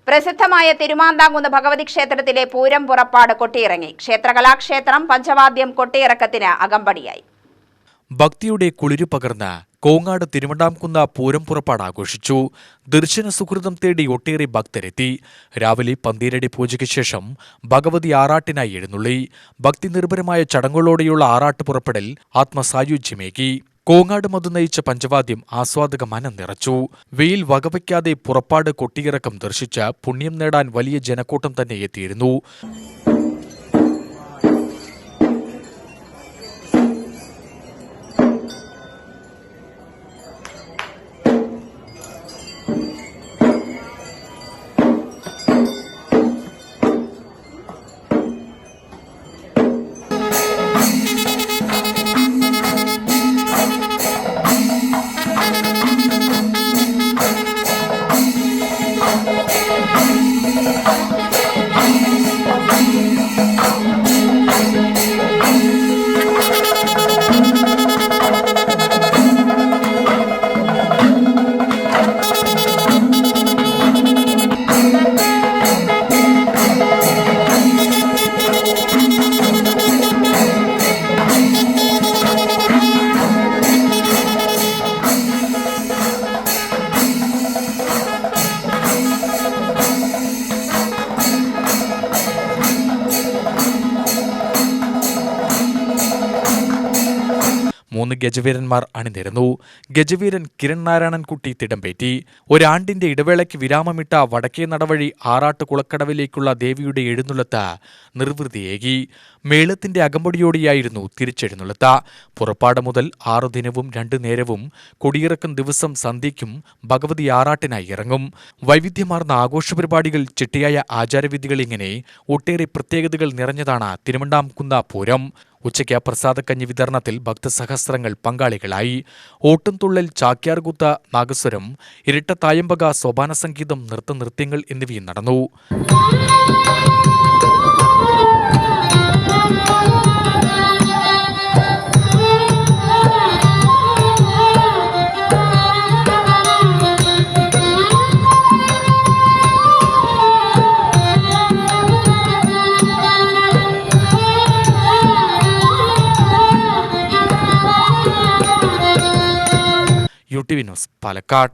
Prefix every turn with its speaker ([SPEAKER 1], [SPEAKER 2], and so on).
[SPEAKER 1] പ്രസിദ്ധമായ തിരുമാന്താംകുന്ന് ഭഗവതി ക്ഷേത്രത്തിലെ പൂരം പുറപ്പാട് കൊട്ടിയിറങ്ങി. ക്ഷേത്രകലാക്ഷേത്രം പഞ്ചവാദ്യം കൊട്ടിയിറക്കത്തിന് അകമ്പടിയായി.
[SPEAKER 2] ഭക്തിയുടെ കുളിരു പകർന്ന് കോങ്ങാട് തിരുവണ്ടാംകുന്ന് പൂരം പുറപ്പാട് ആഘോഷിച്ചു. ദർശന സുഹൃതം തേടി ഒട്ടേറെ ഭക്തരെത്തി. രാവിലെ പന്തീരടി പൂജയ്ക്ക് ശേഷം ഭഗവതി ആറാട്ടിനായി എഴുന്നള്ളി. ഭക്തി നിർഭരമായ ചടങ്ങുകളോടെയുള്ള ആറാട്ട് പുറപ്പെടൽ ആത്മസായുജ്യമേകി. കോങ്ങാട് മധു നയിച്ച പഞ്ചവാദ്യം ആസ്വാദക മനം നിറച്ചു. വെയിൽ വകവയ്ക്കാതെ പുറപ്പാട് കൊട്ടിയിറക്കം ദർശിച്ച് പുണ്യം നേടാൻ വലിയ ജനക്കൂട്ടം തന്നെ എത്തിയിരുന്നു. മൂന്ന് ഗജവീരന്മാർ അണിനിരന്നു. ഗജവീരൻ കിരൺ നാരായണൻകുട്ടി തിടമ്പേറ്റി. ഒരാണ്ടിന്റെ ഇടവേളയ്ക്ക് വിരാമമിട്ട വടക്കേ നടവഴി ആറാട്ട് കുളക്കടവിലേക്കുള്ള ദേവിയുടെ എഴുന്നള്ളത്ത് നിർവൃതിയേകി. മേളത്തിന്റെ അകമ്പടിയോടെയായിരുന്നു തിരിച്ചെഴുന്നള്ളത്ത്. പുറപ്പാട് മുതൽ 6 ദിനവും 2 നേരവും കൊടിയിറക്കം ദിവസം സന്ധ്യയ്ക്കും ഭഗവതി ആറാട്ടിനായി ഇറങ്ങും. വൈവിധ്യമാർന്ന ആഘോഷപരിപാടികൾ, ചിട്ടയായ ആചാരവിധികൾ, ഇങ്ങനെ ഒട്ടേറെ പ്രത്യേകതകൾ നിറഞ്ഞതാണ് തിരുവണ്ടാംകുന്ന് പൂരം. ഉച്ചയ്ക്ക് പ്രസാദക്കഞ്ഞി വിതരണത്തിൽ ഭക്തസഹസ്രങ്ങൾ പങ്കാളികളായി. ഓട്ടുംതുള്ളൽ, ചാക്യാർകൂത്ത്, നാഗസ്വരം, ഇരട്ടത്തായമ്പക, സോപാന സംഗീതം, നൃത്തനൃത്യങ്ങൾ എന്നിവയും നടന്നു. UTV news, Palakkad.